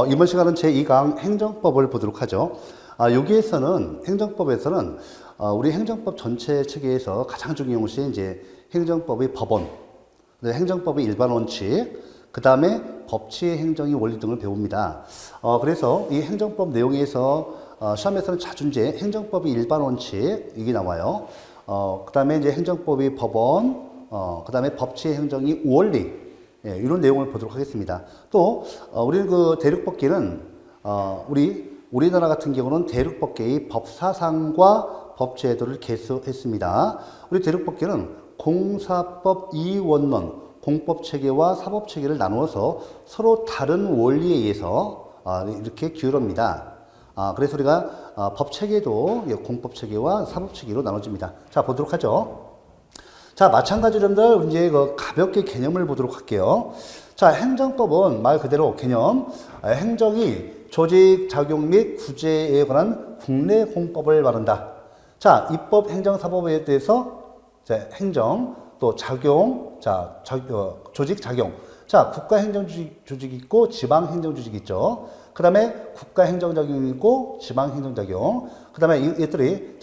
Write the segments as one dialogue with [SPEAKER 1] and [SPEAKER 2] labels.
[SPEAKER 1] 이번 시간은 제2강 행정법을 보도록 하죠. 여기에서는 행정법에서는 우리 행정법 전체 체계에서 가장 중요한 것이 이제 행정법의 법원, 행정법의 일반 원칙, 그 다음에 법치의 행정의 원리 등을 배웁니다. 그래서 이 행정법 내용에서 시험에서는 자주 이제 행정법의 일반 원칙 이게 나와요. 그 다음에 이제 행정법의 법원, 그 다음에 법치의 행정의 원리. 예, 이런 내용을 보도록 하겠습니다. 또 우리는 그 대륙법계는 우리나라 같은 경우는 대륙법계의 법사상과 법제도를 개수했습니다. 우리 대륙법계는 공사법 이원론, 공법체계와 사법체계를 나누어서 서로 다른 원리에 의해서 이렇게 기울입니다. 그래서 우리가 법체계도 공법체계와 사법체계로 나눠집니다. 자, 보도록 하죠. 자, 마찬가지로 여러분들 이제 가볍게 개념을 보도록 할게요. 자, 행정법은 말 그대로 개념, 행정이 조직, 작용 및 구제에 관한 국내 공법을 말한다. 자, 입법, 행정, 사법에 대해서 행정, 또 작용, 조직, 작용. 자, 국가 행정 조직이 있고 지방 행정 조직이 있죠. 그 다음에 국가 행정 작용이 있고 지방 행정 작용. 그 다음에 이것들이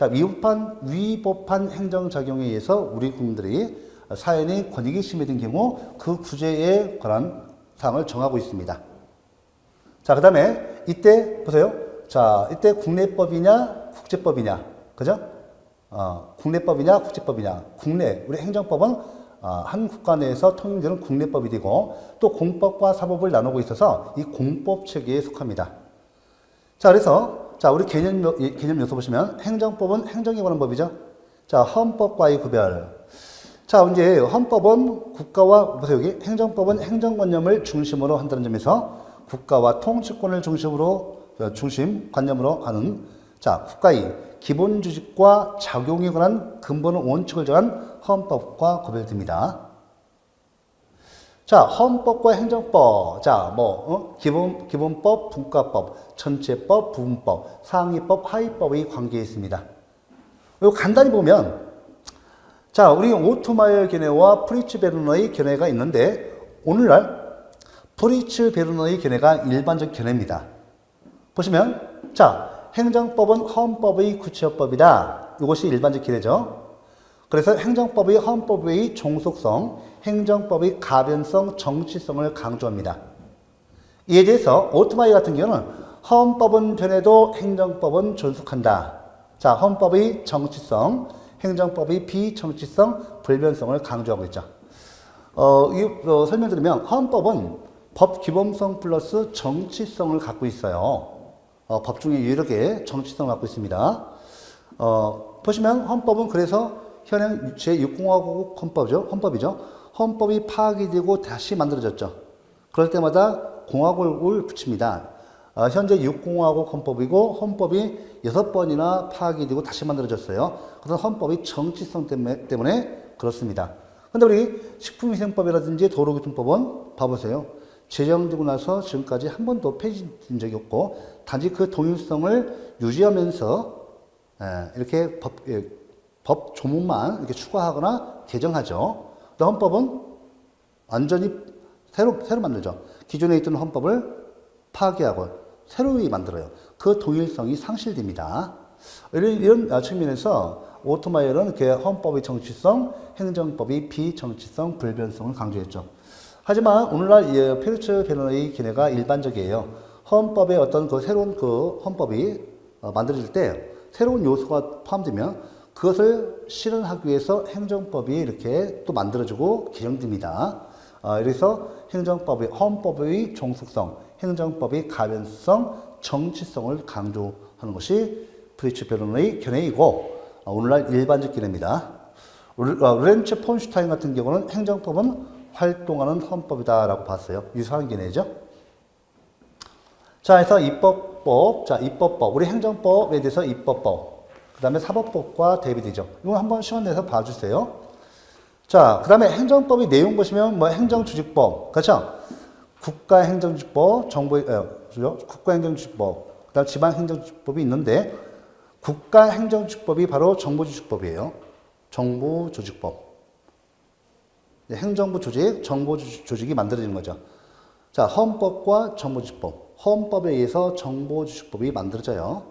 [SPEAKER 1] 위법한 행정 작용에 의해서 우리 국민들이 사회의 권익이 침해된 경우 그 구제에 관한 사항을 정하고 있습니다. 자, 그 다음에 이때 보세요. 자, 이때 국내법이냐 국제법이냐, 그죠? 국내법이냐 국제법이냐. 우리 행정법은 한 국가 내에서 통용되는 국내법이 되고 또 공법과 사법을 나누고 있어서 이 공법 체계에 속합니다. 자, 그래서 우리 개념 요소 보시면 행정법은 행정에 관한 법이죠. 자, 헌법과의 구별. 자, 이제 헌법은 국가와 보세요. 여기 행정법은 행정관념을 중심으로 한다는 점에서 국가와 통치권을 관념으로 하는 국가의 기본 조직과 작용에 관한 근본 원칙을 정한 헌법과 구별됩니다. 자, 헌법과 행정법. 자, 기본법, 분과법, 전체법, 부분법, 상위법, 하위법의 관계에 있습니다. 이거 간단히 보면, 자, 우리 오토마이어 견해와 프리츠 베르너의 견해가 있는데, 오늘날 프리츠 베르너의 견해가 일반적 견해입니다. 보시면, 자, 행정법은 헌법의 구체화법이다. 이것이 일반적 견해죠. 그래서 행정법의 헌법의 종속성, 행정법의 가변성, 정치성을 강조합니다. 이에 대해서 오토마이 같은 경우는 헌법은 변해도 행정법은 존속한다. 자, 헌법의 정치성, 행정법의 비정치성, 불변성을 강조하고 있죠. 설명드리면 헌법은 법 기본성 플러스 정치성을 갖고 있어요. 법 중에 여러 개의 정치성을 갖고 있습니다. 보시면 헌법은 그래서 현행 제6공화국 헌법이죠. 헌법이 파악이 되고 다시 만들어졌죠. 그럴 때마다 공화국을 붙입니다. 현재 6공화국 헌법이고 헌법이 6번이나 파악이 되고 다시 만들어졌어요. 그래서 헌법이 정치성 때문에 그렇습니다. 근데 우리 식품위생법이라든지 도로교통법은 봐보세요. 제정되고 나서 지금까지 한 번도 폐지된 적이 없고 단지 그 동일성을 유지하면서 이렇게 법 조문만 이렇게 추가하거나 개정하죠. 또 헌법은 완전히 새로 만들죠. 기존에 있던 헌법을 파괴하고 새로이 만들어요. 그 동일성이 상실됩니다. 이런 측면에서 오토마이어는 헌법의 정치성, 행정법의 비정치성, 불변성을 강조했죠. 하지만 오늘날 프리츠 베르너의 견해가 일반적이에요. 헌법에 어떤 새로운 헌법이 만들어질 때 새로운 요소가 포함되면 그것을 실현하기 위해서 행정법이 이렇게 또 만들어지고 개정됩니다. 그래서 헌법의 종속성, 행정법의 가변성, 정치성을 강조하는 것이 프리츠 베르너의 견해이고 오늘날 일반적 견해입니다. 로렌츠 폰슈타인 같은 경우는 행정법은 활동하는 헌법이다라고 봤어요. 유사한 견해죠. 자, 그래서 입법법. 우리 행정법에 대해서 입법법. 그 다음에 사법법과 대비되죠. 이거 한번 시간 내서 봐주세요. 자, 그 다음에 행정법의 내용 보시면 행정조직법. 그렇죠? 국가행정조직법, 국가행정조직법, 그 다음 지방행정조직법이 있는데 국가행정조직법이 바로 정부조직법이에요. 정부조직법. 행정부 조직, 정부 조직이 만들어지는 거죠. 자, 헌법과 정보주식법. 헌법에 의해서 정보주식법이 만들어져요.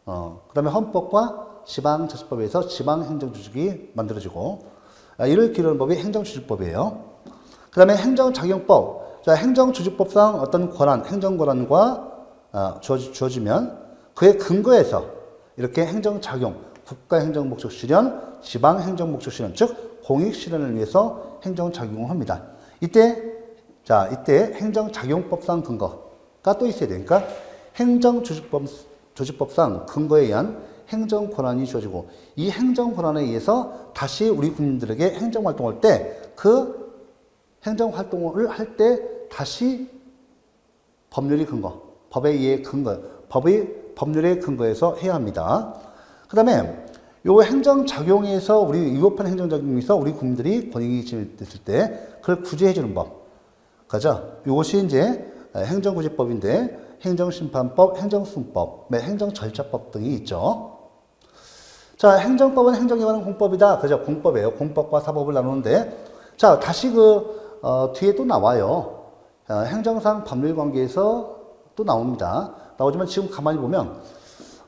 [SPEAKER 1] 그 다음에 헌법과 지방자치법에 의해서 지방행정조직이 만들어지고, 이를 기르는 법이 행정조직법이에요. 그 다음에 행정작용법. 자, 행정조직법상 어떤 권한, 행정권한과 주어지면 그의 근거에서 이렇게 행정작용, 국가행정목적 실현, 지방행정목적 실현, 즉 공익실현을 위해서 행정작용을 합니다. 이때 행정작용법상 근거가 또 있어야 되니까 행정조직법상 근거에 의한 행정권한이 주어지고, 이 행정권한에 의해서 다시 우리 국민들에게 행정활동할 때 그 행정활동을 할 때 다시 법률이 근거, 법에 의해 근거, 법률의 근거에서 해야 합니다. 그 다음에 요 행정작용에서 우리 위법한 행정작용에서 우리 국민들이 권익이 침해됐을 때 그걸 구제해주는 법. 그죠? 이것이 이제 행정구제법인데 행정심판법, 행정승법, 행정절차법 등이 있죠. 자, 행정법은 행정에 관한 공법이다. 그죠? 공법이에요. 공법과 사법을 나누는데, 자, 다시 뒤에 또 나와요. 행정상 법률 관계에서 또 나옵니다. 나오지만 지금 가만히 보면,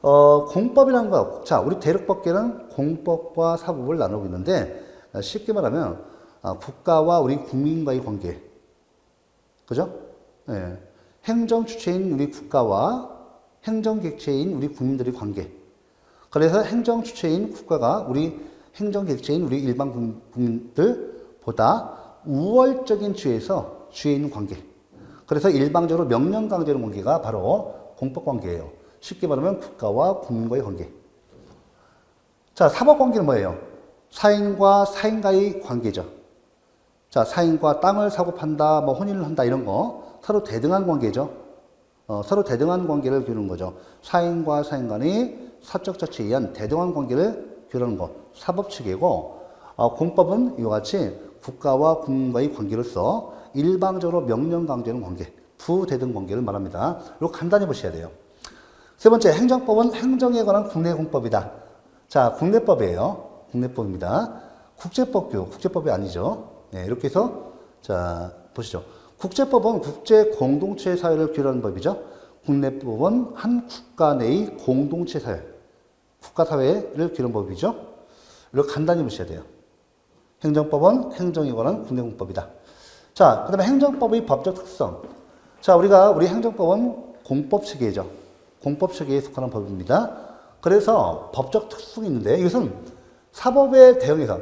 [SPEAKER 1] 공법이라는 거, 자, 우리 대륙법계는 공법과 사법을 나누고 있는데, 쉽게 말하면, 국가와 우리 국민과의 관계. 그죠? 예. 행정 주체인 우리 국가와 행정 객체인 우리 국민들의 관계. 그래서 행정 주체인 국가가 행정 객체인 우리 일반 국민들보다 우월적인 주에 있는 관계. 그래서 일방적으로 명령 강제하는 관계가 바로 공법 관계예요. 쉽게 말하면 국가와 국민과의 관계. 자, 사법 관계는 뭐예요? 사인과 사인과의 관계죠. 자, 사인과 땅을 사고 판다, 혼인을 한다, 이런 거. 서로 대등한 관계죠. 서로 대등한 관계를 기르는 거죠. 사인과 사인 간의 사적 자치에 의한 대등한 관계를 기르는 거. 사법 체계고, 공법은 이와 같이 국가와 국민과의 관계로서 일방적으로 명령 강제하는 관계, 부대등 관계를 말합니다. 이거 간단히 보셔야 돼요. 세 번째, 행정법은 행정에 관한 국내 공법이다. 자, 국내법이에요. 국내법입니다. 국제법이 아니죠. 네, 이렇게 해서, 자, 보시죠. 국제법은 국제 공동체 사회를 규율하는 법이죠. 국내법은 한 국가 내의 공동체 사회, 국가 사회를 규율하는 법이죠. 이렇게 간단히 보셔야 돼요. 행정법은 행정에 관한 국내 공법이다. 자, 그 다음에 행정법의 법적 특성. 자, 우리 행정법은 공법 체계죠. 공법 체계에 속하는 법입니다. 그래서 법적 특성이 있는데, 이것은 사법에 대응해서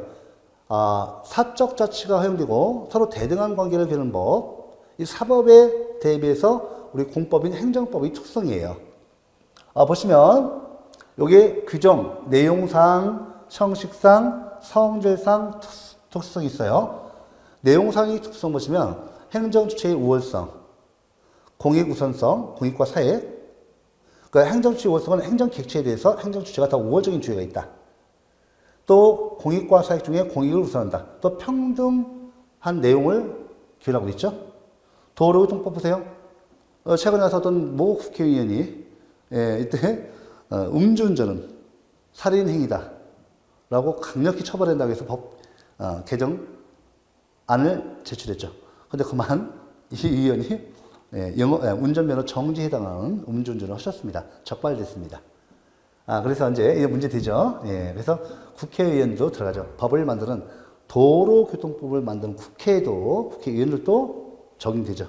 [SPEAKER 1] 사적 자치가 허용되고 서로 대등한 관계를 기르는 법, 이 사법에 대비해서 우리 공법인 행정법의 특성이에요. 보시면 여기 규정, 내용상, 형식상, 성질상 특성이 있어요. 내용상의 특성 보시면 행정 주체의 우월성, 공익 우선성, 공익과 사익. 그러니까 행정 주체의 우월성은 행정 객체에 대해서 행정 주체가 더 우월적인 주의가 있다. 또 공익과 사익 중에 공익을 우선한다. 또 평등한 내용을 기울하고 있죠. 도로교통법 보세요. 최근에 와서 어떤 모 국회의원이 이때 음주운전은 살인행위다 라고 강력히 처벌한다고 해서 법 개정안을 제출했죠. 근데 그만 이 의원이 운전면허 정지에 해당하는 음주운전을 하셨습니다. 적발됐습니다. 그래서 이제 이게 문제되죠. 그래서 국회의원도 들어가죠. 법을 만드는 도로교통법을 만드는 국회의원들도 적용되죠.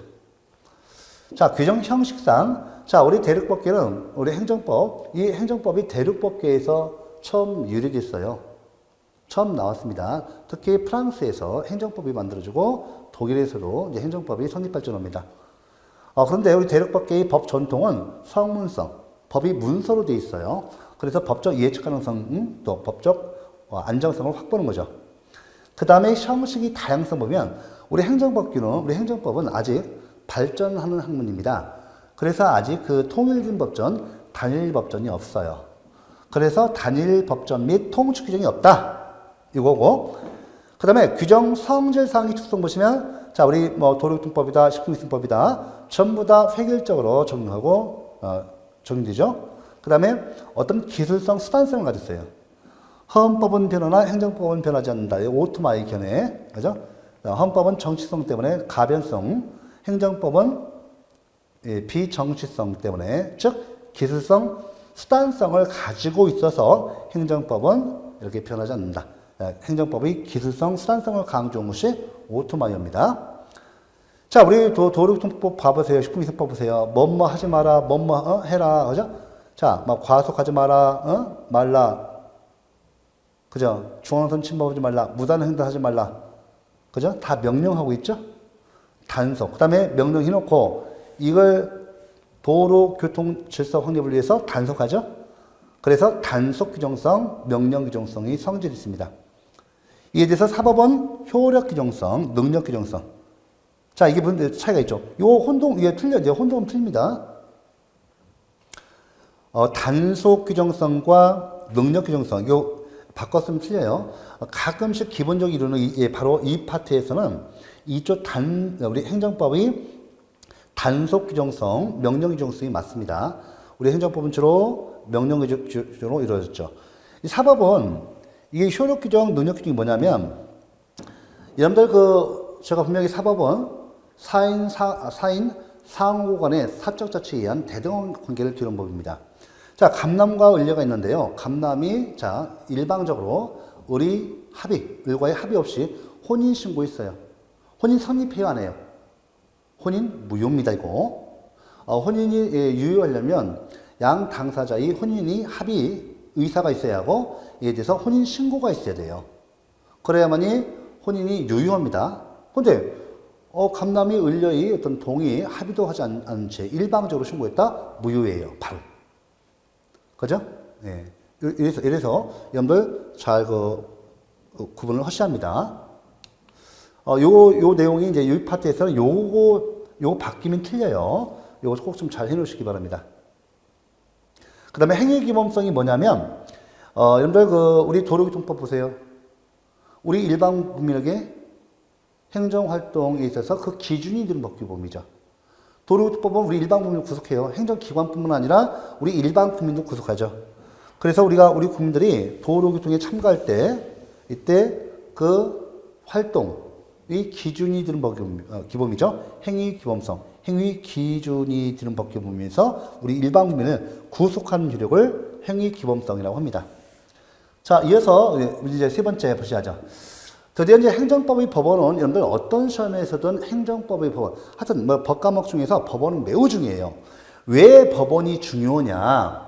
[SPEAKER 1] 자, 규정 형식상. 자, 우리 대륙법계는 우리 행정법, 이 행정법이 대륙법계에서 처음 유래됐어요. 처음 나왔습니다. 특히 프랑스에서 행정법이 만들어지고 독일에서도 이제 행정법이 성립 발전합니다. 그런데 우리 대륙법계의 법 전통은 성문성, 법이 문서로 되어 있어요. 그래서 법적 예측 가능성, 또 법적 안정성을 확보하는 거죠. 그 다음에 형식이 다양성 보면 우리 행정법은 아직 발전하는 학문입니다. 그래서 아직 그 통일된 법전, 단일 법전이 없어요. 그래서 단일 법전 및 통치 규정이 없다. 이거고. 그 다음에 규정 성질상의 특성 보시면, 자, 우리 도로교통법이다, 식품기준법이다. 전부 다 획일적으로 적용되죠. 그 다음에 어떤 기술성, 수단성을 가졌어요. 헌법은 변하나 행정법은 변하지 않는다. 오토마의 견해. 그죠? 헌법은 정치성 때문에 가변성, 행정법은 비정치성 때문에, 즉 기술성, 수단성을 가지고 있어서 행정법은 이렇게 표현하지 않는다. 행정법의 기술성, 수단성을 강조한 것이 오토마이어입니다. 자, 우리 도로교통법 봐보세요. 식품위생법 보세요. 뭐뭐 하지 마라, 뭐뭐 해라, 그죠? 자, 막 과속하지 마라, 말라, 그죠? 중앙선 침범하지 말라, 무단 횡단하지 말라, 그죠? 다 명령하고 있죠? 단속. 그 다음에 명령 해놓고 이걸 도로교통 질서 확립을 위해서 단속하죠? 그래서 단속 규정성, 명령 규정성이 성질이 있습니다. 이에 대해서 사법은 효력 규정성, 능력 규정성. 자, 이게 무슨 차이가 있죠? 이게 틀려요. 혼동은 틀립니다. 단속 규정성과 능력 규정성, 이거 바꿨으면 틀려요. 가끔씩 기본적 이론은 바로 이 파트에서는 이쪽 우리 행정법의 단속 규정성, 명령 규정성이 맞습니다. 우리 행정법은 주로 명령 규정으로 이루어졌죠. 이 사법은 이게 효력 규정, 능력 규정이 뭐냐면, 여러분들 제가 분명히 사법은 사인 상호 간의 사적 자치에 의한 대등 관계를 두는 법입니다. 자, 감남과 을려가 있는데요. 감남이, 자, 일방적으로 을과의 합의 없이 혼인신고 있어요. 혼인 성립해요, 안 해요? 혼인 무효입니다, 이거. 혼인이 유효하려면 양 당사자의 혼인이 합의 의사가 있어야 하고, 이에 대해서 혼인 신고가 있어야 돼요. 그래야만이 혼인이 유효합니다. 근데, 감남이 을려의 어떤 동의, 합의도 하지 않은 채 일방적으로 신고했다? 무효예요, 바로. 그죠? 예. 이래서 여러분들 잘 구분을 하셔야 합니다. 요 내용이 이제 이 파트에서는 요거 바뀌면 틀려요. 요거 꼭 좀 잘 해놓으시기 바랍니다. 그 다음에 행위기범성이 뭐냐면, 여러분들 우리 도로교통법 보세요. 우리 일반 국민에게 행정활동에 있어서 그 기준이 되는 법규범이죠. 도로교통법은 우리 일반 국민을 구속해요. 행정기관뿐만 아니라 우리 일반 국민도 구속하죠. 그래서 우리 국민들이 도로교통에 참가할 때, 이때 그 활동의 기준이 되는 법규범이죠. 행위기범성, 행위기준이 되는 법규범에서 우리 일반 국민을 구속하는 효력을 행위기범성이라고 합니다. 자, 이어서 이제 세 번째 보셔야죠. 드디어 이제 행정법의 법원은 여러분들 어떤 시험에서든 행정법의 법원, 하여튼 뭐 법과목 중에서 법원은 매우 중요해요. 왜 법원이 중요하냐?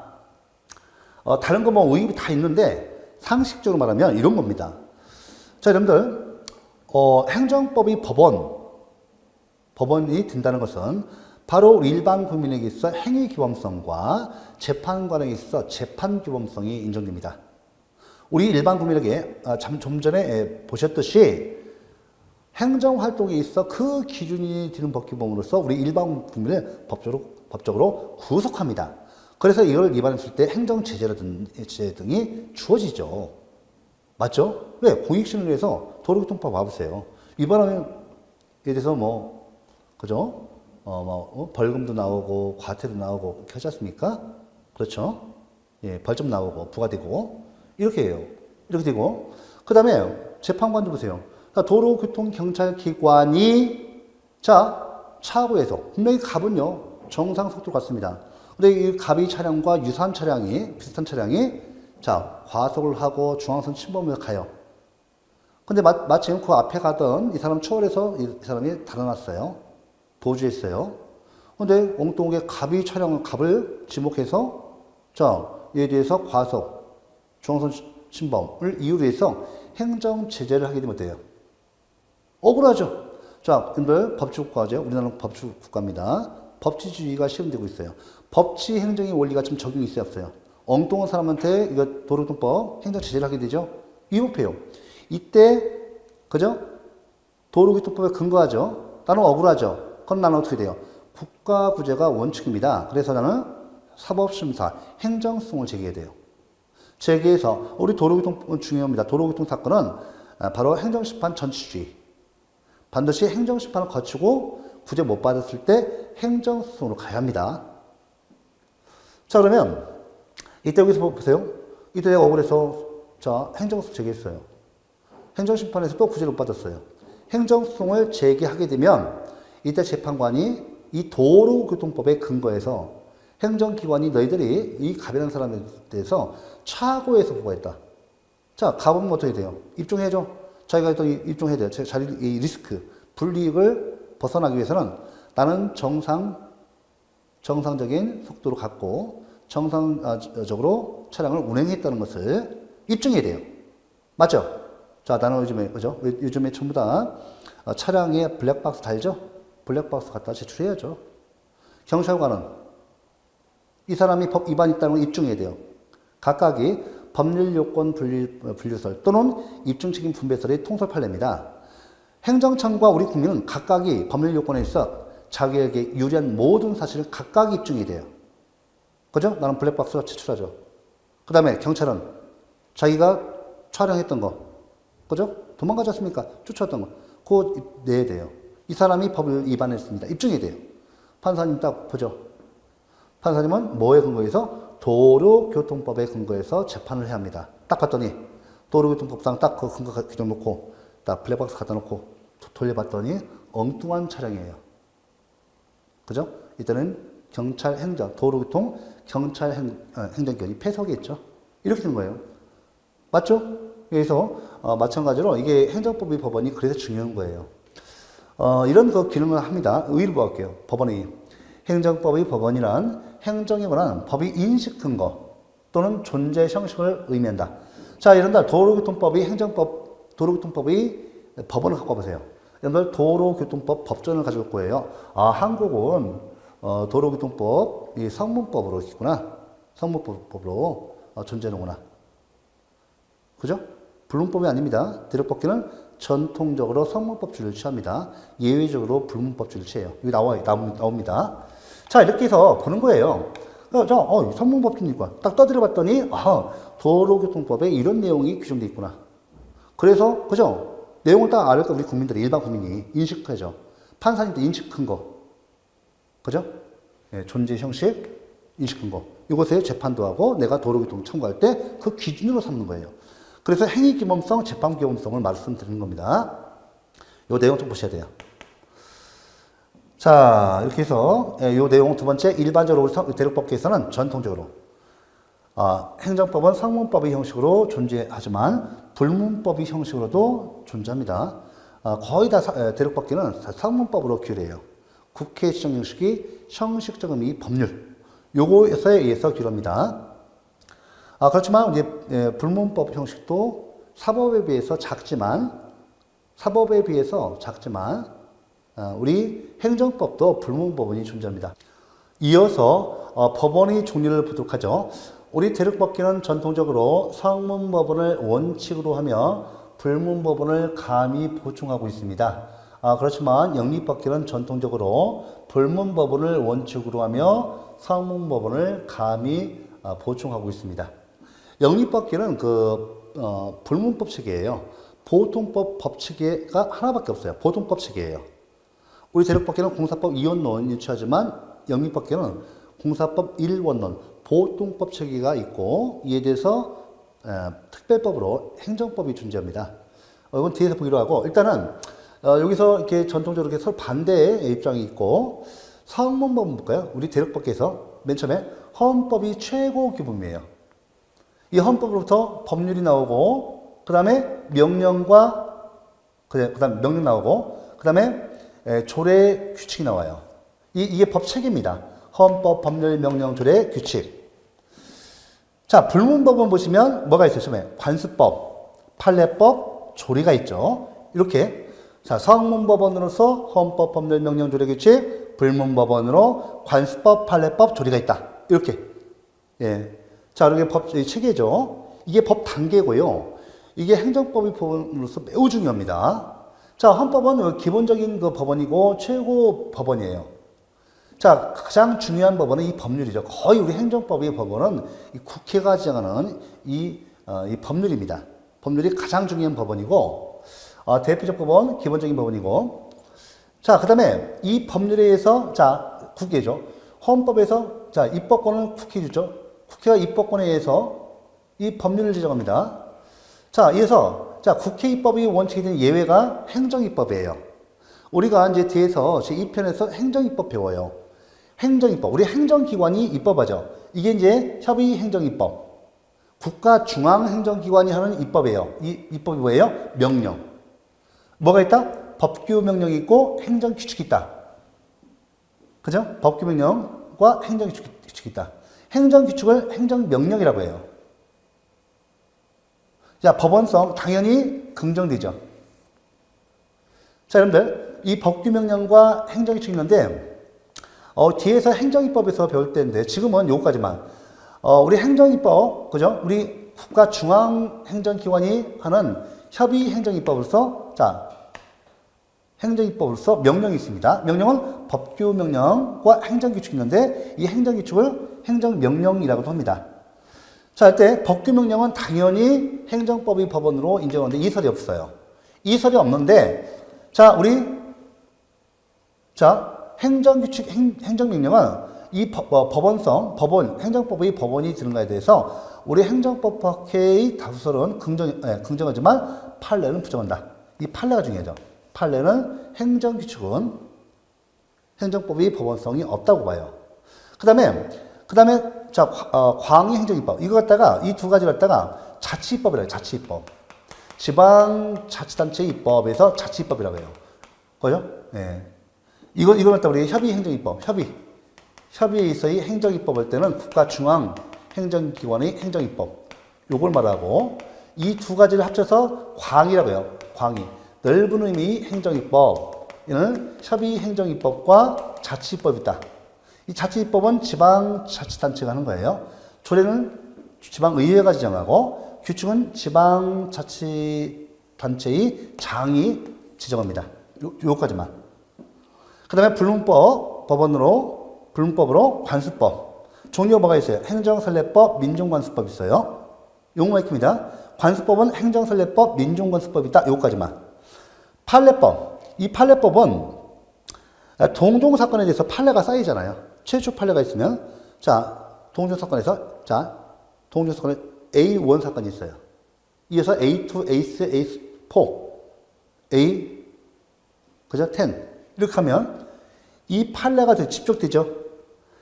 [SPEAKER 1] 다른 거 뭐 의의가 다 있는데 상식적으로 말하면 이런 겁니다. 자, 여러분들 행정법의 법원이 된다는 것은 바로 일반 국민에게 있어 행위규범성과 재판관에게 있어 재판규범성이 인정됩니다. 우리 일반 국민에게 좀 전에 보셨듯이 행정활동에 있어 그 기준이 되는 법규범으로서 우리 일반 국민을 법적으로 구속합니다. 그래서 이걸 위반했을 때 행정제재 등이 주어지죠. 맞죠? 왜? 공익신을 위해서 도로교통법 봐보세요. 위반하면 에 대해서 그죠? 벌금도 나오고 과태도 나오고 이렇게 하지 않습니까? 그렇죠? 예, 벌점 나오고 부과되고 이렇게 해요. 이렇게 되고 그 다음에 재판관도 보세요. 도로교통경찰기관이 차고에서 분명히 갑은요 정상 속도로 갔습니다. 근데 이 갑의 차량과 유사한 차량이 비슷한 차량이 과속을 하고 중앙선 침범해서 가요. 근데 마침 그 앞에 가던 이 사람 초월해서 이 사람이 달아났어요. 도주했어요. 근데 엉뚱하게 갑을 지목해서 이에 대해서 과속 중앙선 침범을 이유로 해서 행정제재를 하게 되면 어때요? 억울하죠? 자, 여러분들 법치국가죠. 우리나라는 법치국가입니다. 법치주의가 실현되고 있어요. 법치 행정의 원리가 좀 적용이 있어야 없어요. 엉뚱한 사람한테 이거 도로교통법 행정제재를 하게 되죠? 위법해요. 이때, 그죠? 도로교통법에 근거하죠? 나는 억울하죠? 그럼 나는 어떻게 돼요? 국가구제가 원칙입니다. 그래서 나는 사법심사, 행정소송을 제기해야 돼요. 제기해서 우리 도로교통법은 중요합니다. 도로교통 사건은 바로 행정심판 전치주의. 반드시 행정심판을 거치고 구제 못 받았을 때 행정소송으로 가야 합니다. 자, 그러면 이때 여기서 보세요. 이때 내가 억울해서 행정소송 제기했어요. 행정심판에서 또 구제를 못 받았어요. 행정소송을 제기하게 되면 이때 재판관이 이 도로교통법에 근거해서 행정기관이 너희들이 이 가변한 사람에 대해서 착오해서 보고했다. 자, 가보면 어떻게 돼요? 입증해줘. 자기가 또 입증해야 돼요. 자기 이 리스크, 불이익을 벗어나기 위해서는 나는 정상적인 속도로 갔고 정상적으로 차량을 운행했다는 것을 입증해야 돼요. 맞죠? 자, 나는 요즘에, 그죠? 요즘에 전부 다 차량에 블랙박스 달죠? 블랙박스 갖다 제출해야죠. 경찰관은 이 사람이 법 위반이 있다는 걸 입증해야 돼요. 각각이 법률 요건 분류설 또는 입증 책임 분배설의 통설 판례입니다. 행정청과 우리 국민은 각각이 법률 요건에 있어 자기에게 유리한 모든 사실을 각각 입증해야 돼요. 그죠? 나는 블랙박스를 제출하죠. 그 다음에 경찰은 자기가 촬영했던 거, 그죠? 도망가지 않습니까? 쫓아왔던 거, 그거 내야 돼요. 이 사람이 법을 위반했습니다. 입증해야 돼요. 판사님 딱 보죠. 판사님은 뭐에 근거해서? 도로교통법에 근거해서 재판을 해야 합니다. 딱 봤더니 도로교통법상 딱 그 근거 규정 놓고 딱 블랙박스 갖다 놓고 돌려봤더니 엉뚱한 차량이에요. 그죠? 이때는 경찰 행정, 도로교통 경찰 행정기관이 패소하겠죠. 이렇게 된 거예요. 맞죠? 그래서 마찬가지로 이게 행정법의 법원이 그래서 중요한 거예요. 이런 그 기능을 합니다. 의의를 보할게요. 법원의 행정법의 법원이란 행정에 관한 법의 인식 근거 또는 존재 형식을 의미한다. 자, 이런다. 도로교통법의 행정법, 도로교통법의 법원을 갖고 와보세요. 여러분들 도로교통법 법전을 가져올 거예요. 아, 한국은 도로교통법 이 성문법으로 있구나. 성문법으로 존재하는구나. 그죠? 불문법이 아닙니다. 대륙법규는 전통적으로 성문법주의를 취합니다. 예외적으로 불문법주의를 취해요. 여기 나옵니다. 자, 이렇게 해서 보는 거예요. 성문법주의니까 딱 떠들어 봤더니 도로교통법에 이런 내용이 규정되어 있구나. 그래서 그죠? 내용을 딱 알까 우리 국민들이 일반 국민이 인식하죠. 판사님도 인식 근거, 그죠? 예, 존재 형식, 인식 근거. 이것에 재판도 하고 내가 도로교통 청구할 때 그 기준으로 삼는 거예요. 그래서 행위기범성, 재판기범성을 말씀드리는 겁니다. 이 내용 좀 보셔야 돼요. 자, 이렇게 해서 이 내용 두 번째, 일반적으로 우리 대륙법계에서는 전통적으로 행정법은 성문법의 형식으로 존재하지만 불문법의 형식으로도 존재합니다. 거의 다 대륙법계는 성문법으로 규례해요. 국회 지정 형식이 형식적 의미 법률 요거에 의해서 규례합니다. 그렇지만 이제 불문법 형식도 사법에 비해서 작지만 우리 행정법도 불문법원이 존재합니다. 이어서 법원의 종류를 보도록 하죠. 우리 대륙법계는 전통적으로 성문법원을 원칙으로 하며 불문법원을 감히 보충하고 있습니다. 그렇지만 영리법계는 전통적으로 불문법원을 원칙으로 하며 성문법원을 감히 보충하고 있습니다. 영리법계는 불문법 체계예요. 보통법 법체계가 하나밖에 없어요. 보통법 체계예요. 우리 대륙법계는 공사법 이원론 유치하지만 영리법계는 공사법 일원론 보통법 체계가 있고 이에 대해서 특별법으로 행정법이 존재합니다. 이건 뒤에서 보기로 하고 일단은 여기서 이렇게 전통적으로 이렇게 서로 반대의 입장이 있고 성문법은 볼까요? 우리 대륙법계에서 맨 처음에 헌법이 최고 기본이에요. 이 헌법으로부터 법률이 나오고 그 다음에 명령과 그다음 명령 나오고 그 다음에 조례 규칙이 나와요. 이게 법 체계입니다. 헌법, 법률, 명령, 조례, 규칙. 자, 불문법은 보시면 뭐가 있어요? 처음에 관습법, 판례법, 조례가 있죠. 이렇게 자, 성문법원으로서 헌법, 법률, 명령, 조례, 규칙, 불문법원으로 관습법, 판례법, 조례가 있다. 이렇게. 예. 자, 이게 법 체계죠. 이게 법 단계고요. 이게 행정법의 법원으로서 매우 중요합니다. 자, 헌법은 기본적인 그 법원이고 최고 법원이에요. 자, 가장 중요한 법원은 이 법률이죠. 거의 우리 행정법의 법원은 이 국회가 지정하는 이 법률입니다. 법률이 가장 중요한 법원이고 대표적 법원, 기본적인 법원이고 자, 그 다음에 이 법률에 의해서 자, 국회죠. 헌법에서 자, 입법권을 국회에 주죠. 국회가 입법권에 의해서 이 법률을 제정합니다. 자, 이어서 자, 국회 입법이 원칙이 되는 예외가 행정입법이에요. 우리가 이제 뒤에서 제2편에서 행정입법 배워요. 행정입법. 우리 행정기관이 입법하죠. 이게 이제 협의행정입법. 국가 중앙행정기관이 하는 입법이에요. 이 입법이 뭐예요? 명령. 뭐가 있다? 법규명령이 있고 행정규칙이 있다. 그죠? 법규명령과 행정규칙이 있다. 행정규칙을 행정명령이라고 해요. 자, 법원성 당연히 긍정되죠. 자, 여러분들 이 법규명령과 행정규칙이 있는데 뒤에서 행정입법에서 배울 때인데 지금은 요거까지만 우리 행정입법, 그죠? 우리 국가 중앙행정기관이 하는 협의행정입법으로서 자, 행정입법으로서 명령이 있습니다. 명령은 법규명령과 행정규칙이 있는데 이 행정규칙을 행정명령이라고도 합니다. 자, 할 때 법규명령은 당연히 행정법의 법원으로 인정하는데 이설이 없어요. 이설이 없는데 자, 행정규칙, 행정명령은 이 법원성, 법원, 행정법의 법원이 드는 거에 대해서 우리 행정법학회의 다수설은 긍정하지만 판례는 부정한다. 이 판례가 중요하죠. 판례는 행정규칙은 행정법의 법원성이 없다고 봐요. 그 다음에 자, 광의행정입법. 이거 갖다가 이 두 가지를 갖다가 자치입법이라고 해요. 자치입법. 지방자치단체 입법에서 자치입법이라고 해요. 그죠? 예. 이걸 갖다 우리 협의행정입법, 협의에 있어의 행정입법 할 때는 국가 중앙 행정기관의 행정입법. 요걸 말하고 이 두 가지를 합쳐서 광의라고 해요. 광의. 넓은 의미의 행정입법. 이는 협의행정입법과 자치입법이 있다. 이 자치입법은 지방자치단체가 하는 거예요. 조례는 지방의회가 지정하고 규칙은 지방자치단체의 장이 지정합니다. 요까지만. 그 다음에 불문법으로 관습법. 종류가 뭐가 있어요? 행정설례법, 민중관습법 있어요. 요거만 익힙니다. 관습법은 행정설례법, 민중관습법이 있다. 요거까지만. 판례법. 이 판례법은 동종사건에 대해서 판례가 쌓이잖아요. 최초 판례가 있으면 동종사건에 A1 사건이 있어요. 이어서 A2, A3, A4, A, 그죠? 10. 이렇게 하면 이 판례가 집적되죠.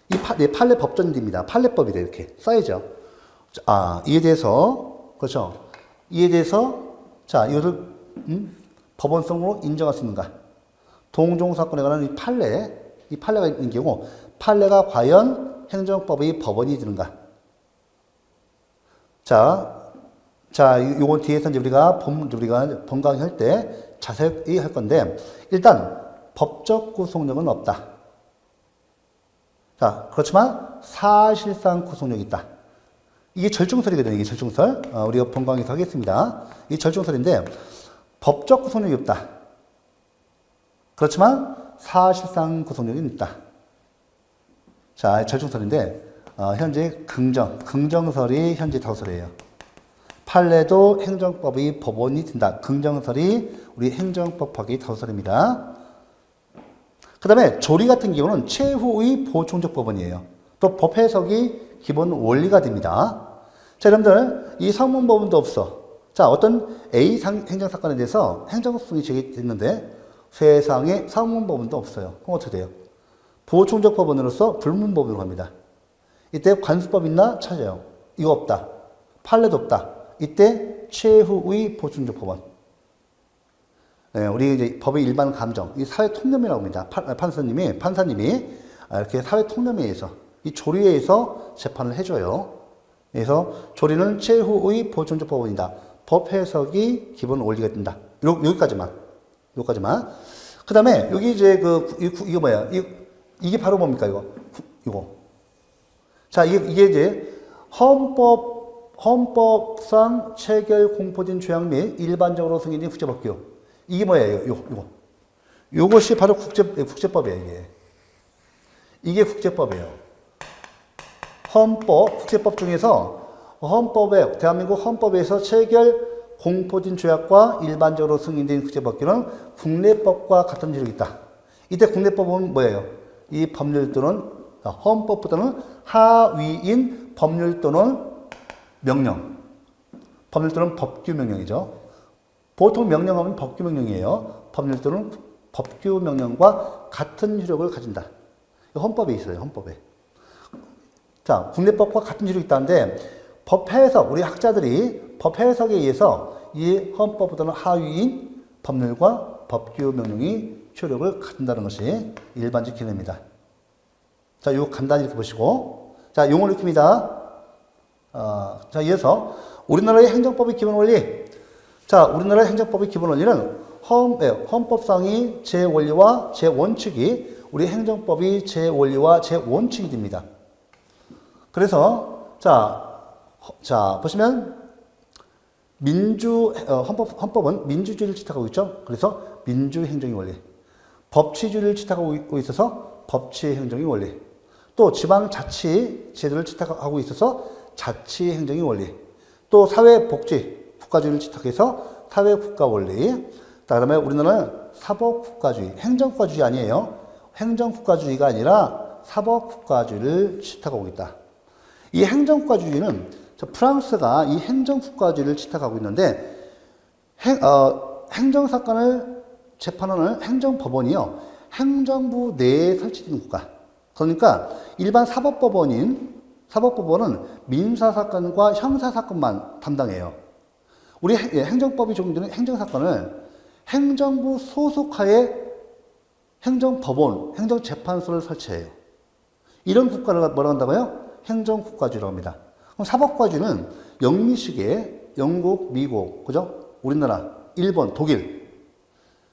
[SPEAKER 1] 이 판례 법전입니다. 판례법이래 이렇게 쌓이죠. 이에 대해서 그렇죠. 이에 대해서 이거를 법원성으로 인정할 수 있는가? 동종사건에 관한 이 판례가 있는 경우 판례가 과연 행정법의 법원이 되는가? 요건 뒤에서 이제 우리가 본강의 할 때 자세히 할 건데 일단 법적 구속력은 없다. 그렇지만 사실상 구속력이 있다. 이게 절중설이거든요. 이게 절중설. 우리가 본강에서 하겠습니다. 이 절중설인데 법적 구속력이 없다. 그렇지만 사실상 구속력이 있다. 절중설인데 현재 긍정설이 현재 다수설이에요. 판례도 행정법의 법원이 된다. 긍정설이 우리 행정법학의 다수설입니다. 그 다음에 조리 같은 경우는 최후의 보충적 법원이에요. 또 법 해석이 기본 원리가 됩니다. 자, 여러분들 이 상문법원도 없어. 어떤 A 행정사건에 대해서 행정소송이 제기됐는데 세상에 상문법원도 없어요. 그럼 어떻게 돼요? 보충적 법원으로서 불문법으로 갑니다. 이때 관습법 있나 찾아요. 이거 없다. 판례도 없다. 이때 최후의 보충적 법원. 우리 이제 법의 일반 감정, 이 사회 통념이라고 합니다. 판사님이 이렇게 사회 통념에 의해서 이 조리에 의해서 재판을 해줘요. 그래서 조리는 최후의 보충적 법원이다. 법 해석이 기본 원리가 된다. 여기까지만. 그 다음에 여기 이제 이거 뭐야? 이게 바로 뭡니까 이거. 이게 이제 헌법상 체결 공포된 조약 및 일반적으로 승인된 국제법규. 이게 뭐예요? 요것이 바로 국제법이에요, 이게 국제법이에요. 국제법 중에서 대한민국 헌법에서 체결 공포된 조약과 일반적으로 승인된 국제법규는 국내법과 같은 지력이 있다. 이때 국내법은 뭐예요? 이 법률 또는 헌법보다는 하위인 법률 또는 명령. 법률 또는 법규명령이죠. 보통 명령하면 법규명령이에요. 법률 또는 법규 명령과 같은 효력을 가진다. 헌법에 있어요. 헌법에. 자, 국내법과 같은 효력이 있다는데 법 해석, 우리 학자들이 법 해석에 의해서 이 헌법보다는 하위인 법률과 법규 명령이 효력을 갖는다는 것이 일반적 개념입니다. 자, 이거 간단히 이렇게 보시고, 자, 용어를 익힙니다. 자, 이어서 우리나라의 행정법의 기본 원리. 자, 우리나라의 행정법의 기본 원리는 헌법상의 제 원리와 제 원칙이 우리 행정법이 제 원리와 제 원칙이 됩니다. 그래서 자 보시면 헌법은 민주주의를 지탁하고 있죠. 그래서 민주행정의 원리. 법치주의를 지탁하고 있어서 법치행정의 원리. 또 지방자치 제도를 지탁하고 있어서 자치행정의 원리. 또 사회복지 국가주의를 지탁해서 사회국가 원리. 그다음에 우리나라는 사법국가주의, 행정국가주의 아니에요. 행정국가주의가 아니라 사법국가주의를 지탁하고 있다. 이 행정국가주의는 프랑스가 이 행정국가주의를 지탁하고 있는데 행정사건을 재판하는 행정법원이요. 행정부 내에 설치된 국가. 그러니까 일반 사법법원은 민사사건과 형사사건만 담당해요. 우리 행정법이 적용되는 행정사건을 행정부 소속하에 행정법원, 행정재판소를 설치해요. 이런 국가를 뭐라고 한다고요? 행정국가주의라고 합니다. 그럼 사법국가주의는 영미식의 영국, 미국, 그죠? 우리나라, 일본, 독일.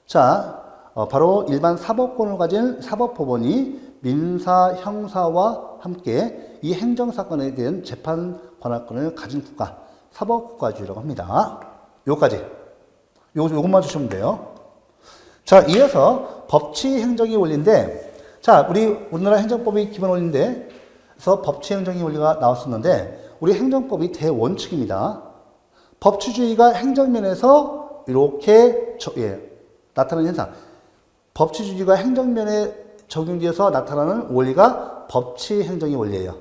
[SPEAKER 1] 자, 바로 일반 사법권을 가진 사법법원이 민사, 형사와 함께 이 행정사건에 대한 재판 관할권을 가진 국가, 사법국가주의라고 합니다. 요까지. 요것만 주시면 돼요. 자, 이어서 법치행정의 원리인데, 자, 우리나라 행정법이 기본 원리인데, 그래서 법치행정의 원리가 나왔었는데, 우리 행정법이 대원칙입니다. 법치주의가 행정면에서 이렇게 나타나는 현상. 법치주의가 행정면에 적용되어서 나타나는 원리가 법치행정의 원리예요.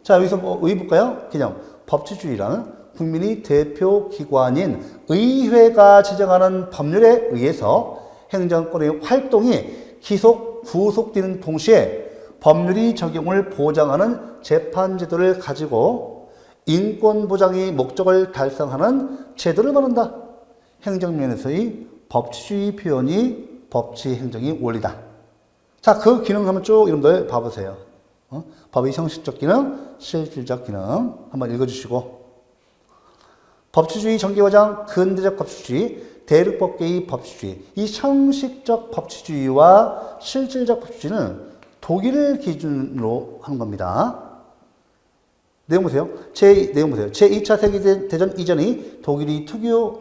[SPEAKER 1] 자, 여기서 뭐 볼까요? 개념. 법치주의란 국민의 대표 기관인 의회가 지정하는 법률에 의해서 행정권의 활동이 구속되는 동시에 법률이 적용을 보장하는 재판제도를 가지고 인권보장의 목적을 달성하는 제도를 말한다. 행정면에서의 법치주의 표현이 법치행정의 원리다. 자, 그 기능 한번 쭉 여러분들 봐보세요. 법의 형식적 기능, 실질적 기능 한번 읽어주시고, 법치주의 전개과정, 근대적 법치주의, 대륙법계의 법치주의. 이 형식적 법치주의와 실질적 법치주의는 독일을 기준으로 한 겁니다. 내용 보세요. 내용 보세요. 제2차 세계대전 이전의 독일이 특유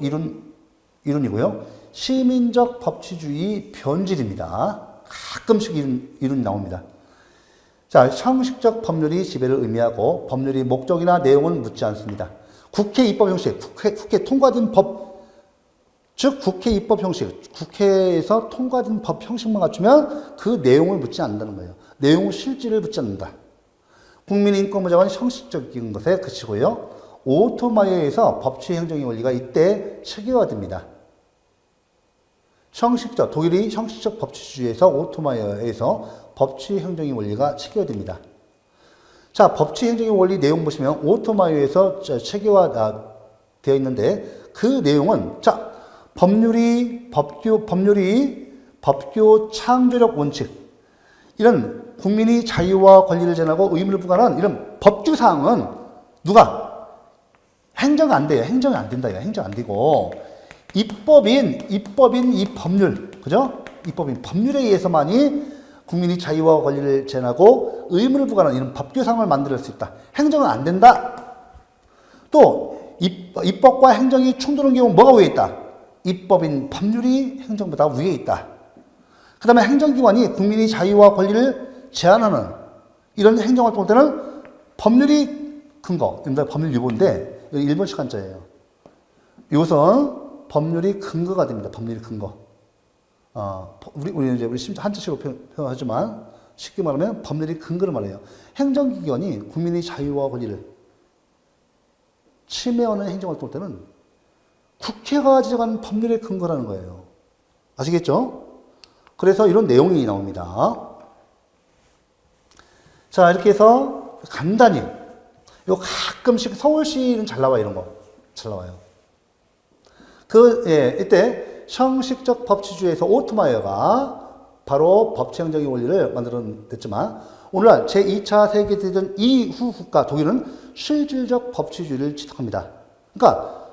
[SPEAKER 1] 이론이고요. 시민적 법치주의 변질입니다. 가끔씩 이론이 나옵니다. 자, 형식적 법률이 지배를 의미하고 법률의 목적이나 내용은 묻지 않습니다. 국회 입법 형식, 국회 통과된 법, 즉 국회 입법 형식, 국회에서 통과된 법 형식만 갖추면 그 내용을 묻지 않는다는 거예요. 내용 실질을 묻지 않는다. 국민인권보장은 형식적인 것에 그치고요. 오토마이어에서 법치행정의 원리가 이때 체계화됩니다. 독일이 형식적 법치주의에서 오토마이어에서 법치행정의 원리가 체계화됩니다. 자, 법치행정의 원리 내용 보시면 오토마이어에서 체계화되어 있는데 그 내용은 자, 법규 창조적 원칙, 이런 국민이 자유와 권리를 제한하고 의무를 부과하는 이런 법규 사항은 누가 행정 안 돼요. 행정이 안 된다. 행정 안 되고 입법인 이 법률, 그죠? 입법인 법률에 의해서만이 국민이 자유와 권리를 제한하고 의무를 부과하는 이런 법규 사항을 만들 수 있다. 행정은 안 된다. 또 입법과 행정이 충돌하는 경우 뭐가 위에 있다? 입법인 법률이 행정보다 위에 있다. 그 다음에 행정기관이 국민의 자유와 권리를 제한하는 이런 행정활동을 때는 법률이 근거, 법률 유보인데 일본식 한자예요. 이것은 법률이 근거가 됩니다. 법률이 근거. 우리 심지어 한자식으로 표현하지만 쉽게 말하면 법률이 근거를 말해요. 행정기관이 국민의 자유와 권리를 침해하는 행정활동을 때는 국회가 지정한 법률의 근거라는 거예요. 아시겠죠? 그래서 이런 내용이 나옵니다. 자, 이렇게 해서 간단히, 요 가끔씩 서울시는 잘 나와요, 이런 거. 잘 나와요. 이때 형식적 법치주의에서 오토마이어가 바로 법치행정의 원리를 만들어냈지만, 오늘날 제2차 세계대전 이후 국가 독일은 실질적 법치주의를 지속합니다. 그러니까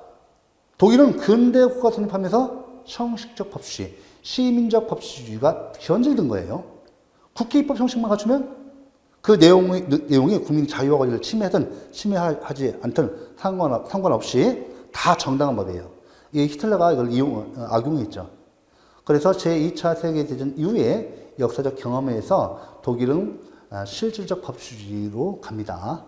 [SPEAKER 1] 독일은 근대 국가 성립하면서 형식적 법치주의, 시민적 법치주의가 변질된 거예요. 국회 입법 형식만 갖추면 그 내용이 국민 자유와 권리를 침해하지 않든 상관없이 다 정당한 법이에요. 이게 히틀러가 이걸 악용했죠. 그래서 제2차 세계대전 이후에 역사적 경험에 의해서 독일은 실질적 법치주의로 갑니다.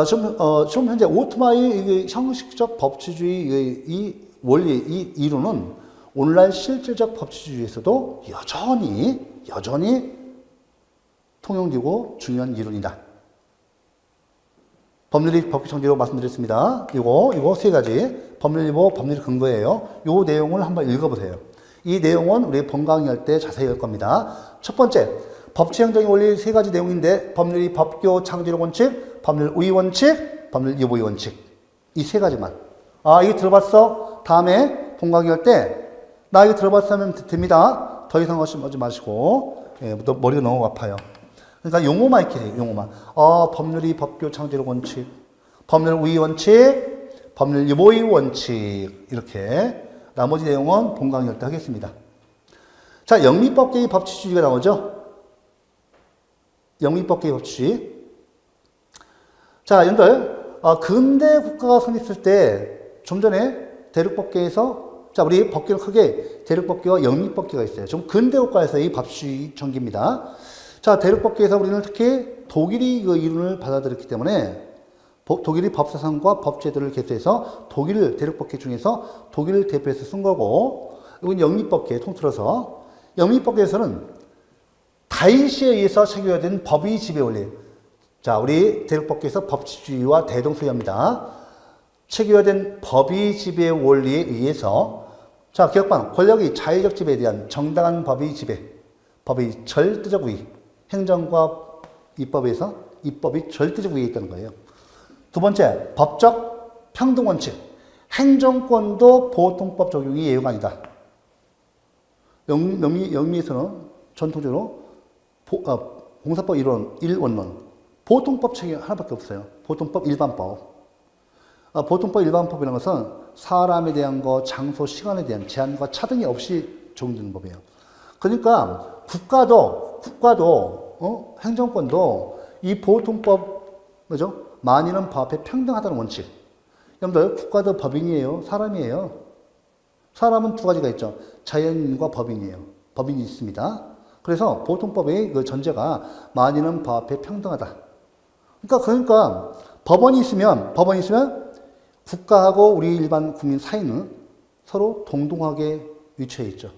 [SPEAKER 1] 지금 현재 오토마의 형식적 법치주의 이 원리, 이 이론은 오늘날 실질적 법치주의에서도 여전히 통용되고 중요한 이론이다. 법률이 법규 청지로 말씀드렸습니다. 이거 세 가지 법률리보 법률 근거예요. 이 내용을 한번 읽어보세요. 이 내용은 우리 본 강의할 때 자세히 할 겁니다. 첫 번째, 법치행정의 원리 세 가지 내용인데 법률이 법규 창조력 원칙, 법률 우위 원칙, 법률 유보의 원칙. 이 세 가지만. 이거 들어봤어? 다음에 본 강의할 때 나 이거 들어봤어 하면 됩니다. 더 이상 하지 마시고 머리가 너무 아파요. 그러니까 용어만 익히세요. 용어만. 법률이 법규 창조력 원칙, 법률 우위 원칙, 법률 유보의 원칙. 이렇게 나머지 내용은 본 강의할 때 하겠습니다. 자, 영미법계의 법치주의가 나오죠. 영미법계의 법치주의. 자, 여러분들 근대 국가가 성립했을 때 좀 전에 대륙법계에서 자, 우리 법계는 크게 대륙법계와 영미법계가 있어요. 좀 근대 국가에서 이 법치주의 전기입니다. 자, 대륙법계에서 우리는 특히 독일이 그 이론을 받아들였기 때문에 독일이 법사상과 법제도를 개수해서 대륙법계 중에서 독일을 대표해서 쓴 거고, 이건 영미법계 통틀어서 영미법계에서는 다이시에 의해서 체결된 법의 지배 원리. 자, 우리 대륙법계에서 법치주의와 대동소이합니다. 체결된 법의 지배 원리에 의해서 자, 기억방 권력의 자의적 지배에 대한 정당한 법의 지배, 법의 절대적 우위, 행정과 입법에서 입법이 절대적 우위에 있다는 거예요. 두 번째, 법적 평등 원칙. 행정권도 보통법 적용이 예외가 아니다. 영미에서는 전통적으로 공사법 1원론, 보통법 체계 하나밖에 없어요. 보통법 일반법. 보통법 일반법이라는 것은 사람에 대한 것, 장소, 시간에 대한 제한과 차등이 없이 적용되는 법이에요. 그러니까 국가도 행정권도 이 보통법, 그죠? 만인은 법 앞에 평등하다는 원칙. 여러분들, 국가도 법인이에요? 사람이에요? 사람은 두 가지가 있죠. 자연인과 법인이에요. 법인이 있습니다. 그래서 보통법의 그 전제가 만인은 법 앞에 평등하다. 그러니까 법원이 있으면 국가하고 우리 일반 국민 사이는 서로 동등하게 위치해 있죠.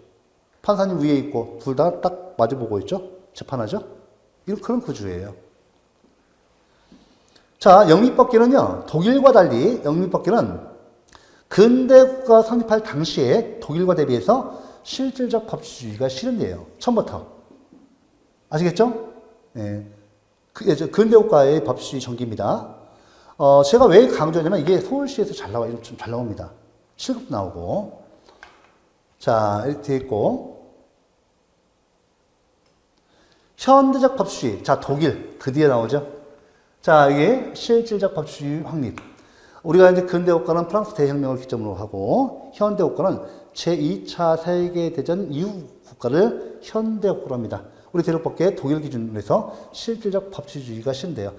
[SPEAKER 1] 판사님 위에 있고 둘 다 딱 마주보고 있죠. 재판하죠. 이런 그런 구조예요. 자, 영미법계는요, 독일과 달리 영미법계는 근대 국가 성립할 당시에 독일과 대비해서 실질적 법치주의가 실현돼요. 처음부터. 아시겠죠? 네. 근대 국가의 법치주의 전기입니다. 제가 왜 강조하냐면 이게 서울시에서 잘 나와요. 좀 잘 나옵니다. 실급도 나오고. 자, 이렇게 되어 있고. 현대적 법치주의. 자, 독일. 드디어 나오죠. 자, 이게 실질적 법치주의 확립. 우리가 이제 근대 국가는 프랑스 대혁명을 기점으로 하고, 현대 국가는 제2차 세계대전 이후 국가를 현대 국가로 합니다. 우리 대륙법계 독일 기준으로 해서 실질적 법치주의가 실현돼요.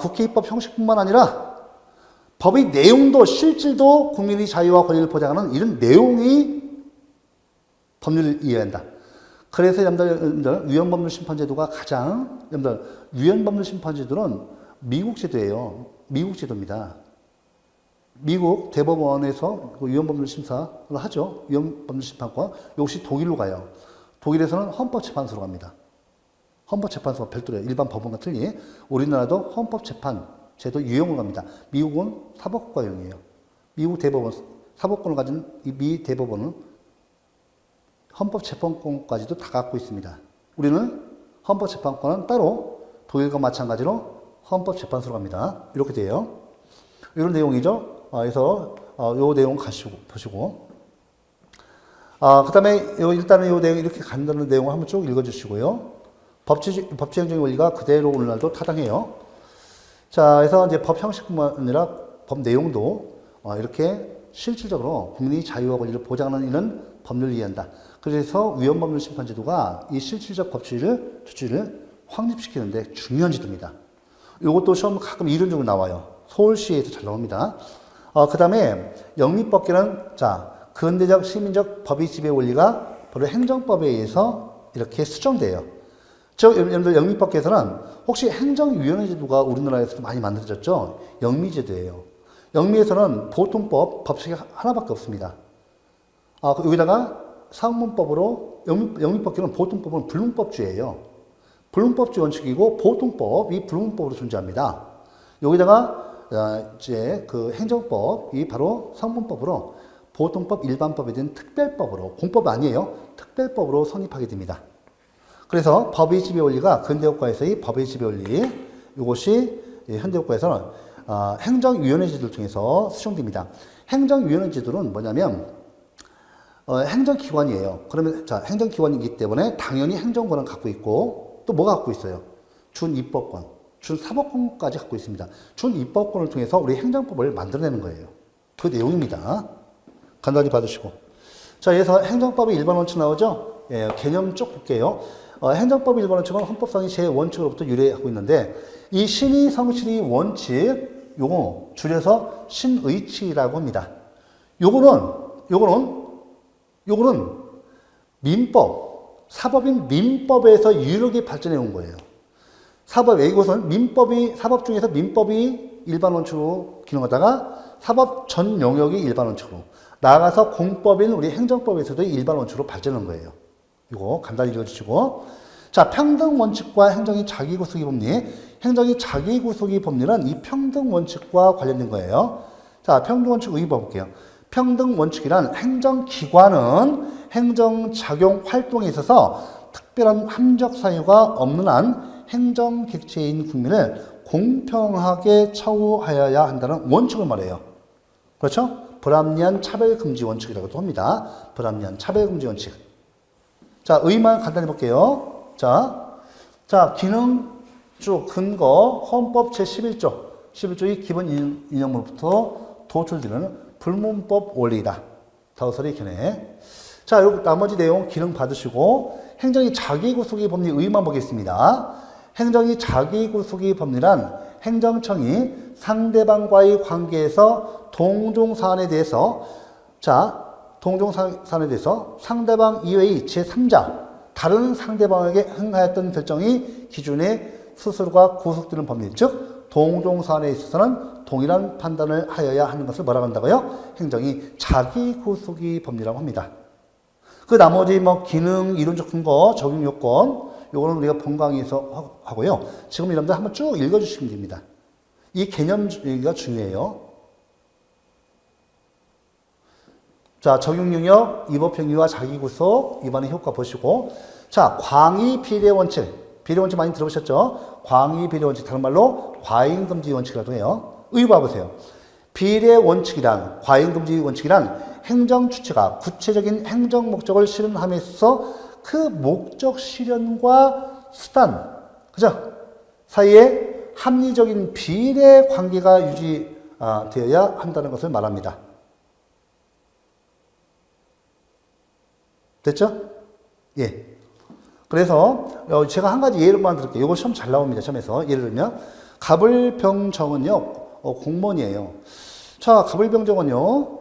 [SPEAKER 1] 국회 입법 형식뿐만 아니라 법의 내용도 실질도 국민의 자유와 권리를 보장하는 이런 내용이 법률을 이해한다. 그래서 여러분들 위헌법률 심판제도가 위헌법률 심판제도는 미국 제도예요. 미국 제도입니다. 미국 대법원에서 위헌법률 심사를 하죠. 위헌법률 심판권. 역시 독일로 가요. 독일에서는 헌법재판소로 갑니다. 헌법재판소가 별도로 일반 법원과 틀리 우리나라도 헌법재판 제도 유형으로 갑니다. 미국은 사법국가용이에요. 미국 대법원 사법권을 가진 이 미 대법원은 헌법재판권까지도 다 갖고 있습니다. 우리는 헌법재판권은 따로 독일과 마찬가지로 헌법재판소로 갑니다. 이렇게 돼요. 이런 내용이죠. 그래서 요 내용 보시고 그 다음에 일단은 요 내용 이렇게 간단한 내용을 한번 쭉 읽어주시고요. 법치행정의 원리가 그대로 오늘날도 타당해요. 자, 그래서 이제 법 형식뿐만 아니라 법 내용도 이렇게 실질적으로 국민의 자유와 권리를 보장하는 이는 법률을 이해한다. 그래서 위헌법률 심판제도가 이 실질적 법치를 주체를 확립시키는데 중요한 제도입니다. 이것도 시험 가끔 이론적으로 나와요. 서울시에서 잘 나옵니다. 그 다음에 영미법계는 자 근대적 시민적 법의 지배 원리가 바로 행정법에 의해서 이렇게 수정돼요. 즉 여러분들 영미법계에서는 혹시 행정위원회 제도가 우리나라에서도 많이 만들어졌죠. 영미제도예요. 영미에서는 보통법 법칙이 하나밖에 없습니다. 여기다가 상문법으로 영미법계는 보통법은 불문법주예요. 불문법주 원칙이고 보통법이 불문법으로 존재합니다. 여기다가 이제 그 행정법이 바로 상문법으로 보통법, 일반법에 대한 특별법으로 공법 아니에요. 특별법으로 성립하게 됩니다. 그래서 법의 지배 원리가 근대국가에서의 법의 지배 원리 이것이 현대국가에서는 행정위원회 제도를 통해서 수정됩니다. 행정위원회 제도는 뭐냐면 행정기관이에요. 그러면 자 행정기관이기 때문에 당연히 행정권을 갖고 있고 또 뭐가 갖고 있어요? 준입법권, 준사법권까지 갖고 있습니다. 준입법권을 통해서 우리 행정법을 만들어내는 거예요. 그 내용입니다. 간단히 받으시고. 자, 그래서 행정법의 일반 원칙 나오죠? 예, 개념 쭉 볼게요. 행정법의 일반 원칙은 헌법상의 제1원칙으로부터 유래하고 있는데 이 신의 성실의 원칙 요거 줄여서 신의칙이라고 합니다. 요거는 민법, 사법인 민법에서 유력히 발전해 온 거예요. 이것은 사법 중에서 민법이 일반 원칙으로 기능하다가 사법 전 영역이 일반 원칙으로 나아가서 공법인 우리 행정법에서도 일반 원칙으로 발전한 거예요. 이거 간단히 읽어주시고. 자, 평등 원칙과 행정의 자기구속의 법리. 행정의 자기구속의 법리는 이 평등 원칙과 관련된 거예요. 자, 평등 원칙 의의봐 볼게요. 평등 원칙이란 행정기관은 행정작용 활동에 있어서 특별한 함적 사유가 없는 한 행정객체인 국민을 공평하게 처우하여야 한다는 원칙을 말해요. 그렇죠? 불합리한 차별금지 원칙이라고도 합니다. 불합리한 차별금지 원칙. 자, 의의만 간단히 볼게요. 자, 기능 쭉 근거 헌법 제11조. 11조의 기본 이념으로부터 도출되는 불문법 원리이다. 다우설의 견해. 자, 요 나머지 내용 기능 받으시고 행정의 자기구속의 법리 의의만 보겠습니다. 행정의 자기구속의 법리란 행정청이 상대방과의 관계에서 동종사안에 대해서 상대방 이외의 제3자 다른 상대방에게 행하였던 결정이 기준에 스스로가 구속되는 법리, 즉 동종사안에 있어서는 동일한 판단을 하여야 하는 것을 뭐라고 한다고요? 행정이 자기구속의 법리라고 합니다. 그 나머지 기능, 이론적 근거, 적용 요건 요거는 우리가 본 강의에서 하고요. 지금 여러분들 한번 쭉 읽어주시면 됩니다. 이 개념가 중요해요. 자, 적용 영역, 위법 행위와 자기구속, 위반의 효과 보시고. 자, 광의 비례 원칙. 비례 원칙 많이 들어보셨죠? 광의 비례 원칙, 다른 말로 과잉금지 원칙이라고 해요. 의봐 보세요. 비례 원칙이란, 과잉금지 원칙이란 행정 주체가 구체적인 행정 목적을 실현함에 있어서 그 목적 실현과 수단, 그죠? 사이에 합리적인 비례 관계가 유지되어야 한다는 것을 말합니다. 됐죠? 예. 그래서 제가 한 가지 예를만 들을게요. 이거 시험 잘 나옵니다. 시험에서. 예를 들면 가불병정은요 공무원이에요. 자, 가불병정은요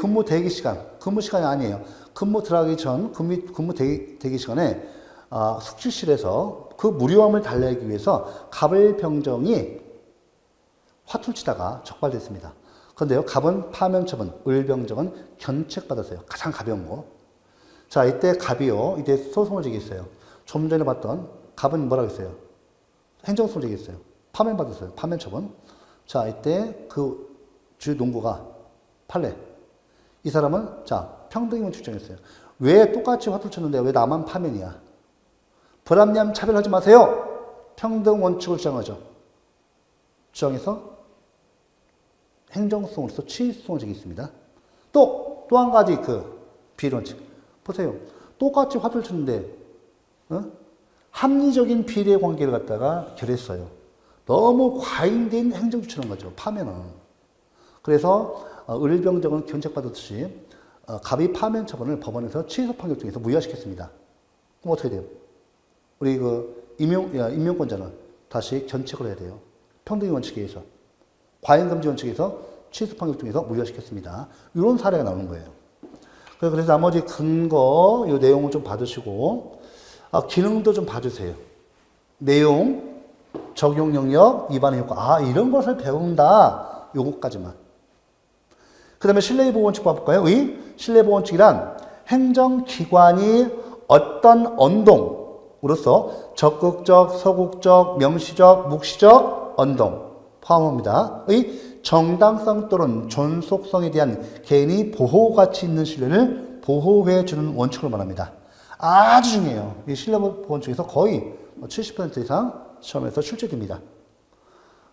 [SPEAKER 1] 근무 대기 시간, 근무 시간이 아니에요. 근무 들어가기 전 근무 대기 시간에 숙직실에서 그 무료함을 달래기 위해서 가불병정이 화투치다가 적발됐습니다. 그런데요, 갑은 파면처분, 을병정은 견책받았어요. 가장 가벼운 거. 자, 이때 갑이요, 이때 소송을 제기했어요. 좀 전에 봤던 갑은 뭐라고 했어요? 행정소송을 제기했어요. 파면받았어요. 파면처분. 자, 이때 그 주 농구가 판례, 이 사람은 자 평등의 원칙 정했어요. 왜 똑같이 화투를 쳤는데 왜 나만 파면이야? 불합리함 차별하지 마세요. 평등 원칙을 주장하죠. 주장해서 행정소송으로서 취소송을 제기했습니다. 또 한 가지 그 비례 원칙 보세요. 똑같이 화투를 쳤는데 합리적인 비례 관계를 갖다가 결했어요. 너무 과잉된 행정을 취하는 거죠. 파면은. 그래서 을병정은 견책받았듯이 갑이 파면 처분을 법원에서 취소 판결 중에서 무효화시켰습니다. 그럼 어떻게 돼요? 우리 그 임명권자는 다시 견책을 해야 돼요. 평등의 원칙에 의해서. 과잉금지 원칙에서 취소 판결 중에서 무효화시켰습니다. 이런 사례가 나오는 거예요. 그래서 나머지 근거, 이 내용을 좀 받으시고, 기능도 좀 봐주세요. 내용, 적용 영역, 위반의 효과. 이런 것을 배운다. 요거까지만. 그 다음에 신뢰보호원칙 봐볼까요? 신뢰보호원칙이란 행정기관이 어떤 언동으로서 적극적, 소극적, 명시적, 묵시적 언동 포함합니다. 정당성 또는 존속성에 대한 개인이 보호가치 있는 신뢰를 보호해주는 원칙을 말합니다. 아주 중요해요. 이 신뢰보호원칙에서 거의 70% 이상 시험에서 출제됩니다.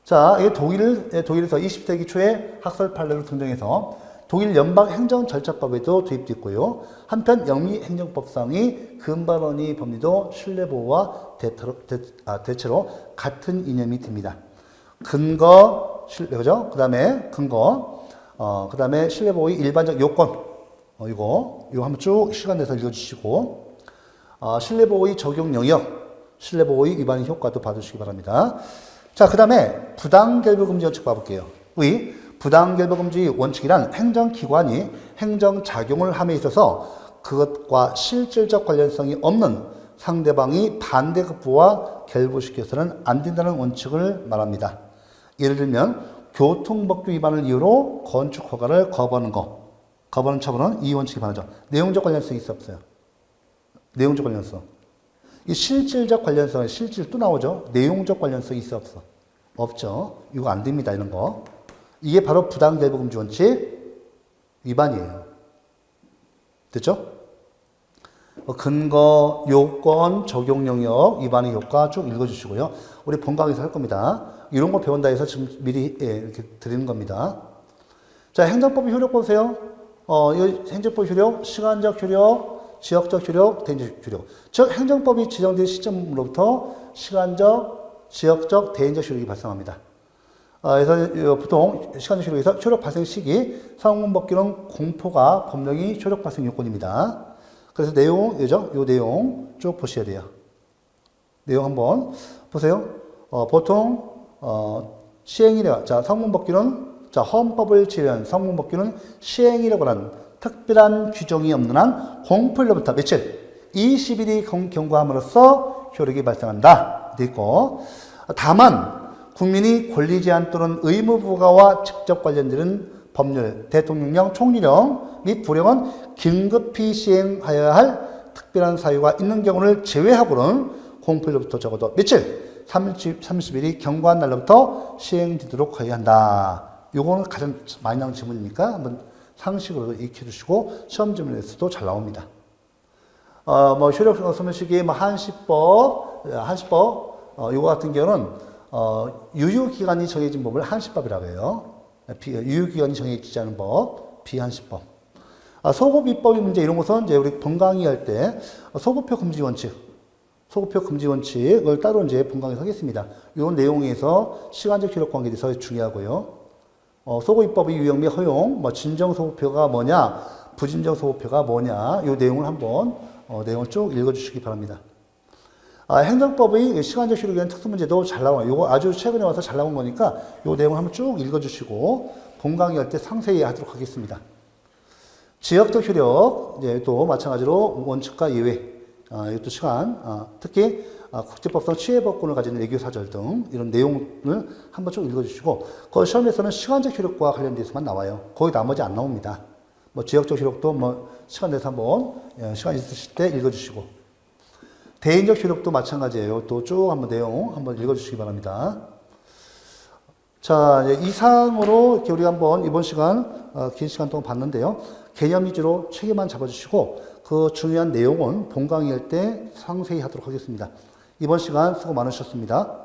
[SPEAKER 1] 자, 이게 독일에서 20세기 초에 학설 판례로 등장해서 독일 연방행정절차법에도 도입됐고요. 한편 영미행정법상의 근반원의 법리도 신뢰보호와 대체로 같은 이념이 됩니다. 근거, 그죠? 그 다음에 근거, 그 다음에 신뢰보호의 일반적 요건, 이거 한번 쭉 시간 내서 읽어주시고, 신뢰보호의 적용 영역, 신뢰보호의 위반 효과도 봐주시기 바랍니다. 자, 그 다음에 부당결부금지 원칙 봐볼게요. 부당결부금지 원칙이란 행정기관이 행정작용을 함에 있어서 그것과 실질적 관련성이 없는 상대방이 반대급부와 결부시켜서는 안 된다는 원칙을 말합니다. 예를 들면 교통법규 위반을 이유로 건축허가를 거부하는 거부하는 처분은 이 원칙에 반하죠. 내용적 관련성이 있어 없어요? 내용적 관련성. 이 실질적 관련성, 실질 또 나오죠. 내용적 관련성이 있어 없어? 없죠. 이거 안 됩니다. 이런 거. 이게 바로 부당결부금지 원칙 위반이에요. 됐죠? 근거, 요건, 적용 영역, 위반의 효과 쭉 읽어주시고요. 우리 본 강의에서 할 겁니다. 이런 거 배운다 해서 지금 미리 이렇게 드리는 겁니다. 자, 행정법 효력 보세요. 행정법 효력, 시간적 효력, 지역적 효력, 대인적 효력. 즉, 행정법이 지정된 시점으로부터 시간적, 지역적, 대인적 효력이 발생합니다. 그래서 보통 시간적 효력에서 효력 발생 시기, 상문법규는 공포가 법령이 효력 발생 요건입니다. 그래서 내용이죠. 요 내용 쭉 보셔야 돼요. 내용 한번 보세요. 보통 시행이래. 자, 성문법규는 헌법을 제외한 성문법규는 시행이라고 하는 특별한 규정이 없는 한 공포일로부터 며칠? 20일이 경과함으로써 효력이 발생한다. 돼 있고, 다만 국민이 권리 제한 또는 의무 부과와 직접 관련되는 법률, 대통령령, 총리령 및 부령은 긴급히 시행하여야 할 특별한 사유가 있는 경우를 제외하고는 공포일로부터 적어도 며칠? 30일이 경과한 날로부터 시행되도록 하여야 한다. 요거는 가장 많이 나오는 질문이니까 한번 상식으로 익혀주시고 시험 질문에서도 잘 나옵니다. 효력 소멸시기 한시법, 요거 같은 경우는 유효기간이 정해진 법을 한시법이라고 해요. 유효기간이 정해지지 않은 법, 비한시법. 소급 입법의 문제 이런 것은 이제 우리 본강의 할 때 소급표 금지 원칙을 따로 이제 본강에서 하겠습니다. 이 내용에서 시간적 효력 관계에 대해서 중요하고요. 소급 입법의 유형 및 허용, 진정 소급표가 뭐냐, 부진정 소급표가 뭐냐, 이 내용을 한번 내용을 쭉 읽어주시기 바랍니다. 행정법의 시간적 효력에 대한 특수문제도 잘 나와요. 이거 아주 최근에 와서 잘 나온 거니까 이 내용을 한번 쭉 읽어주시고 본강의 할 때 상세히 하도록 하겠습니다. 지역적 효력, 또 마찬가지로 원칙과 예외, 이것도 시간, 특히 국제법상 취해법권을 가지는 외교사절 등 이런 내용을 한번 쭉 읽어주시고, 그 시험에서는 시간적 효력과 관련돼서만 나와요. 거의 나머지 안 나옵니다. 지역적 효력도 시간 내서 한번 시간 있으실 때 읽어주시고, 대인적 효력도 마찬가지예요. 또 쭉 한번 내용 한번 읽어주시기 바랍니다. 자, 이제 이상으로 이렇게 우리가 한번 이번 시간, 긴 시간 동안 봤는데요. 개념 위주로 체계만 잡아주시고 그 중요한 내용은 본 강의할 때 상세히 하도록 하겠습니다. 이번 시간 수고 많으셨습니다.